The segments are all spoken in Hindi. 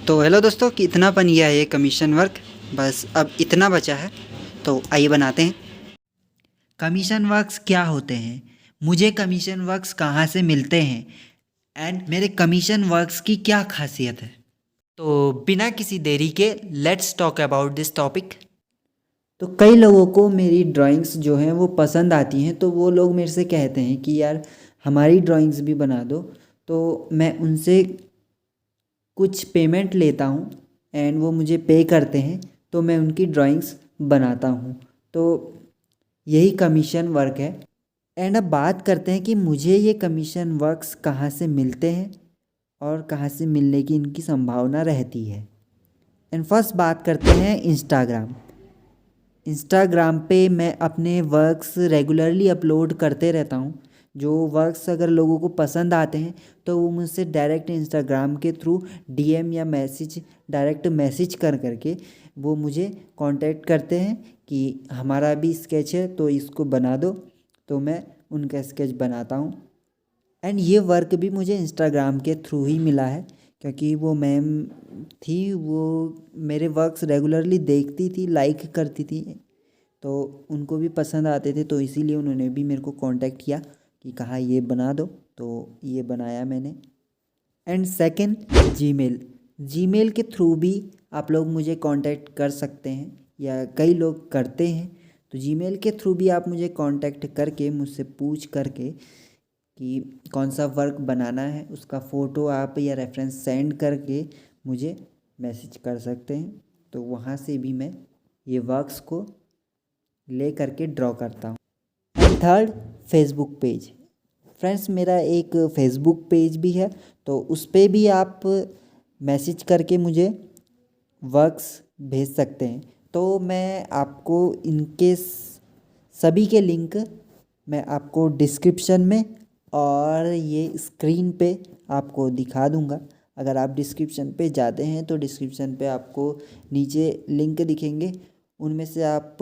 तो हेलो दोस्तों, कितना बन गया है ये कमीशन वर्क। बस अब इतना बचा है, तो आइए बनाते हैं। कमीशन वर्क्स क्या होते हैं, मुझे कमीशन वर्क्स कहाँ से मिलते हैं एंड मेरे कमीशन वर्क्स की क्या खासियत है। तो बिना किसी देरी के let's talk about this topic. तो कई लोगों को मेरी ड्राइंग्स जो हैं वो पसंद आती हैं, तो वो लोग मेरे से कहते हैं कि यार हमारी ड्राइंग्स भी बना दो। तो मैं उनसे कुछ पेमेंट लेता हूँ एंड वो मुझे पे करते हैं, तो मैं उनकी ड्राइंग्स बनाता हूँ। तो यही कमीशन वर्क है। एंड अब बात करते हैं कि मुझे ये कमीशन वर्क्स कहाँ से मिलते हैं और कहाँ से मिलने की इनकी संभावना रहती है। एंड फर्स्ट बात करते हैं इंस्टाग्राम। इंस्टाग्राम पे मैं अपने वर्क्स रेगुलरली अपलोड करते रहता हूँ। जो वर्क्स अगर लोगों को पसंद आते हैं तो वो मुझसे डायरेक्ट इंस्टाग्राम के थ्रू डीएम या मैसेज, डायरेक्ट मैसेज कर करके वो मुझे कांटेक्ट करते हैं कि हमारा भी स्केच है तो इसको बना दो। तो मैं उनका स्केच बनाता हूँ। एंड ये वर्क भी मुझे इंस्टाग्राम के थ्रू ही मिला है, क्योंकि वो मैम थी, वो मेरे वर्क्स रेगुलरली देखती थी, लाइक करती थी, तो उनको भी पसंद आते थे, तो इसीलिए उन्होंने भी मेरे को कांटेक्ट किया कि कहा ये बना दो। तो ये बनाया मैंने। And second, Gmail. जीमेल के थ्रू भी आप लोग मुझे कांटेक्ट कर सकते हैं या कई लोग करते हैं। तो जीमेल के थ्रू भी आप मुझे कांटेक्ट करके मुझसे पूछ करके कि कौन सा वर्क बनाना है, उसका फ़ोटो आप या रेफरेंस सेंड करके मुझे मैसेज कर सकते हैं। तो वहाँ से भी मैं ये वर्क्स को ले करके ड्रॉ करता हूँ। And third, Facebook page. Friends, मेरा एक फेसबुक पेज भी है, तो उस पर भी आप मैसेज करके मुझे वर्क्स भेज सकते हैं। तो मैं आपको इनके सभी के लिंक मैं आपको डिस्क्रिप्शन में और ये स्क्रीन पे आपको दिखा दूंगा। अगर आप डिस्क्रिप्शन पे जाते हैं तो डिस्क्रिप्शन पे आपको नीचे लिंक दिखेंगे, उनमें से आप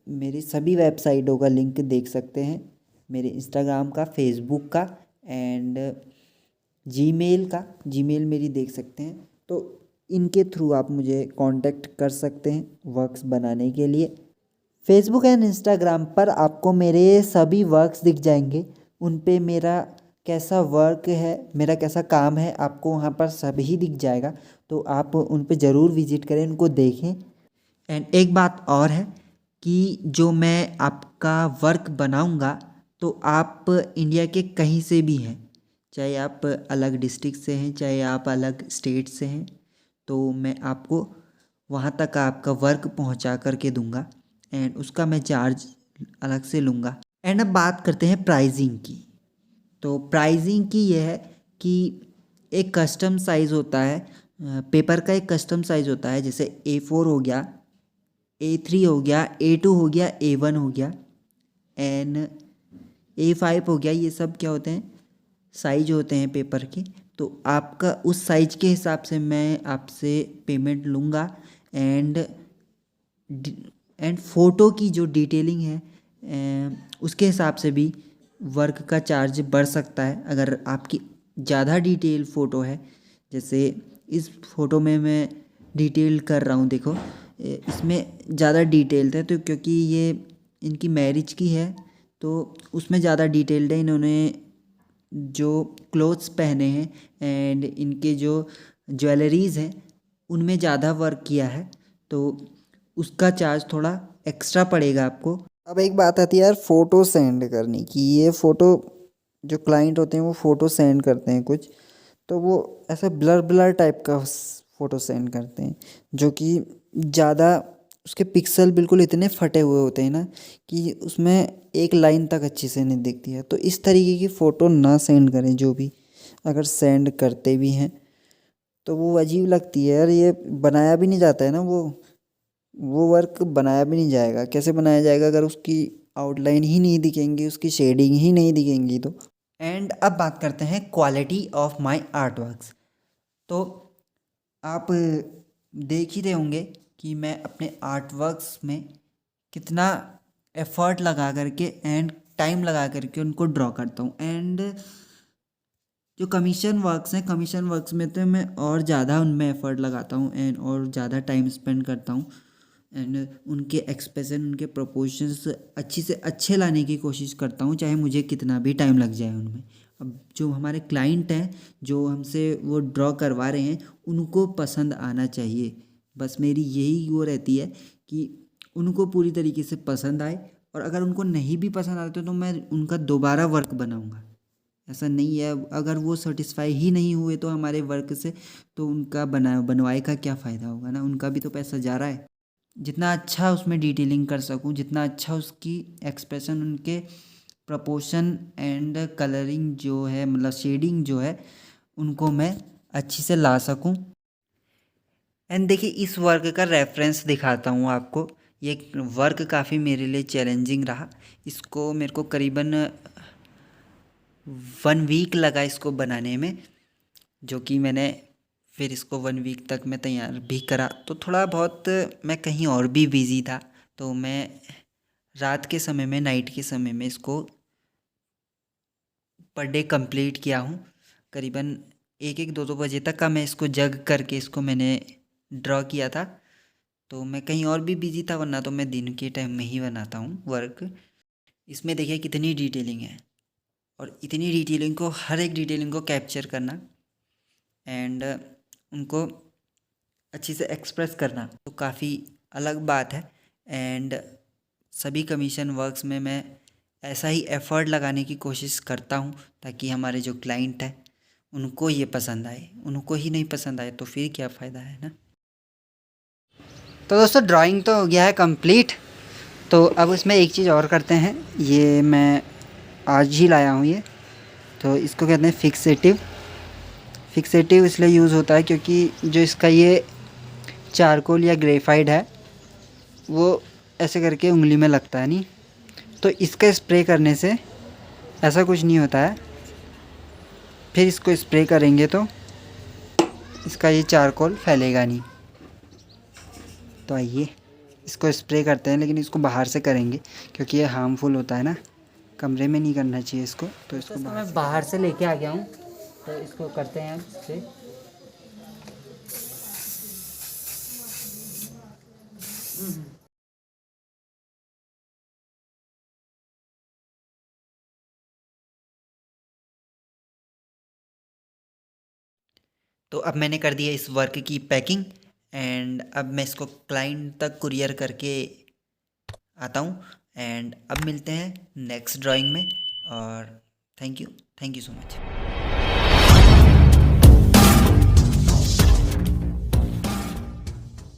मेरी सभी वेबसाइटों का लिंक देख सकते हैं, मेरे इंस्टाग्राम का, फेसबुक का एंड जीमेल का। जीमेल मेरी देख सकते हैं। तो इनके थ्रू आप मुझे कांटेक्ट कर सकते हैं वर्क्स बनाने के लिए। फेसबुक एंड इंस्टाग्राम पर आपको मेरे सभी वर्क्स दिख जाएंगे। उन पे मेरा कैसा वर्क है, मेरा कैसा काम है, आपको वहाँ पर सभी दिख जाएगा। तो आप उन पे ज़रूर विज़िट करें, उनको देखें। एंड एक बात और है कि जो मैं आपका वर्क बनाऊंगा, तो आप इंडिया के कहीं से भी हैं, चाहे आप अलग डिस्ट्रिक्ट से हैं, चाहे आप अलग स्टेट से हैं, तो मैं आपको वहाँ तक आपका वर्क पहुँचा करके दूंगा एंड उसका मैं चार्ज अलग से लूँगा। एंड अब बात करते हैं प्राइजिंग की। तो प्राइजिंग की यह है कि एक कस्टम साइज़ होता है, पेपर का एक कस्टम साइज़ होता है, जैसे A4 हो गया, A3 हो गया, A2 हो गया, A1 हो गया एंड A5 हो गया। ये सब क्या होते हैं, साइज होते हैं पेपर के। तो आपका उस साइज के हिसाब से मैं आपसे पेमेंट लूँगा एंड फ़ोटो की जो डिटेलिंग है उसके हिसाब से भी वर्क का चार्ज बढ़ सकता है। अगर आपकी ज़्यादा डिटेल फ़ोटो है, जैसे इस फ़ोटो में मैं डिटेल कर रहा हूँ, देखो इसमें ज़्यादा डिटेल्ड है, तो क्योंकि ये इनकी मैरिज की है तो उसमें ज़्यादा डिटेल्ड है। इन्होंने जो क्लोथ्स पहने हैं एंड इनके जो ज्वेलरीज़ हैं उनमें ज़्यादा वर्क किया है, तो उसका चार्ज थोड़ा एक्स्ट्रा पड़ेगा आपको। अब एक बात आती है यार फ़ोटो सेंड करने की। ये फ़ोटो जो क्लाइंट होते हैं वो फ़ोटो सेंड करते हैं कुछ, तो वो ऐसा ब्लर ब्लर टाइप का फ़ोटो सेंड करते हैं, जो कि ज़्यादा उसके पिक्सल बिल्कुल इतने फटे हुए होते हैं ना कि उसमें एक लाइन तक अच्छी से नहीं दिखती है। तो इस तरीके की फ़ोटो ना सेंड करें, जो भी अगर सेंड करते भी हैं तो वो अजीब लगती है यार, ये बनाया भी नहीं जाता है ना, वो वर्क बनाया भी नहीं जाएगा। कैसे बनाया जाएगा अगर उसकी आउटलाइन ही नहीं दिखेंगी, उसकी शेडिंग ही नहीं दिखेंगी तो। एंड अब बात करते हैं quality of my art works. तो आप देख ही रहे होंगे कि मैं अपने आर्ट वर्क्स में कितना एफर्ट लगा करके एंड टाइम लगा करके उनको ड्रॉ करता हूँ। एंड जो कमीशन वर्क्स हैं, कमीशन वर्क्स में तो मैं और ज़्यादा उनमें एफ़र्ट लगाता हूँ एंड और ज़्यादा टाइम स्पेंड करता हूँ एंड उनके एक्सप्रेशन, उनके प्रोपोर्शंस अच्छी से अच्छे लाने की कोशिश करता हूँ, चाहे मुझे कितना भी टाइम लग जाए उनमें। अब जो हमारे क्लाइंट हैं, जो हमसे वो ड्रॉ करवा रहे हैं, उनको पसंद आना चाहिए। बस मेरी यही वो रहती है कि उनको पूरी तरीके से पसंद आए, और अगर उनको नहीं भी पसंद आते तो मैं उनका दोबारा वर्क बनाऊँगा। ऐसा नहीं है, अगर वो सेटिस्फाई ही नहीं हुए तो हमारे वर्क से, तो उनका बनवाए का क्या फ़ायदा होगा ना, उनका भी तो पैसा जा रहा है। जितना अच्छा उसमें डिटेलिंग कर सकूँ, जितना अच्छा उसकी एक्सप्रेशन, उनके प्रपोर्शन एंड कलरिंग जो है, मतलब शेडिंग जो है, उनको मैं अच्छी से ला सकूँ। एंड देखिए, इस वर्क का रेफरेंस दिखाता हूँ आपको। ये वर्क काफ़ी मेरे लिए चैलेंजिंग रहा। इसको मेरे को करीबन 1 वीक लगा इसको बनाने में, जो कि मैंने फिर इसको 1 वीक तक मैं तैयार भी करा। तो थोड़ा बहुत मैं कहीं और भी बिज़ी था, तो मैं रात के समय में, नाइट के समय में इसको पर डे कंप्लीट किया हूँ। करीबन 1-1, 2-2 बजे तक का मैं इसको जग करके इसको मैंने ड्रॉ किया था। तो मैं कहीं और भी बिज़ी था, वरना तो मैं दिन के टाइम में ही बनाता हूँ वर्क। इसमें देखिए कितनी डिटेलिंग है, और इतनी डिटेलिंग को, हर एक डिटेलिंग को कैप्चर करना एंड उनको अच्छी से एक्सप्रेस करना तो काफ़ी अलग बात है। एंड सभी कमीशन वर्क्स में मैं ऐसा ही एफ़र्ट लगाने की कोशिश करता हूँ, ताकि हमारे जो क्लाइंट है उनको ये पसंद आए। उनको ही नहीं पसंद आए तो फिर क्या फ़ायदा है ना। तो दोस्तों, ड्राइंग तो हो गया है कंप्लीट। तो अब इसमें एक चीज़ और करते हैं। ये मैं आज ही लाया हूँ ये, तो इसको कहते हैं फिक्सेटिव। फिक्सेटिव इसलिए यूज़ होता है क्योंकि जो इसका ये चारकोल या ग्रेफाइट है, वो ऐसे करके उंगली में लगता है नहीं, तो इसका स्प्रे करने से ऐसा कुछ नहीं होता है। फिर इसको स्प्रे करेंगे तो इसका ये चारकोल फैलेगा नहीं। तो आइए इसको स्प्रे करते हैं, लेकिन इसको बाहर से करेंगे क्योंकि ये हार्मफुल होता है ना, कमरे में नहीं करना चाहिए इसको। तो इसको मैं बाहर से लेके आ गया हूँ, तो इसको करते हैं स्प्रे। तो अब मैंने कर दिया इस वर्क की पैकिंग, एंड अब मैं इसको क्लाइंट तक कुरियर करके आता हूँ। एंड अब मिलते हैं नेक्स्ट ड्राइंग में, और थैंक यू सो मच।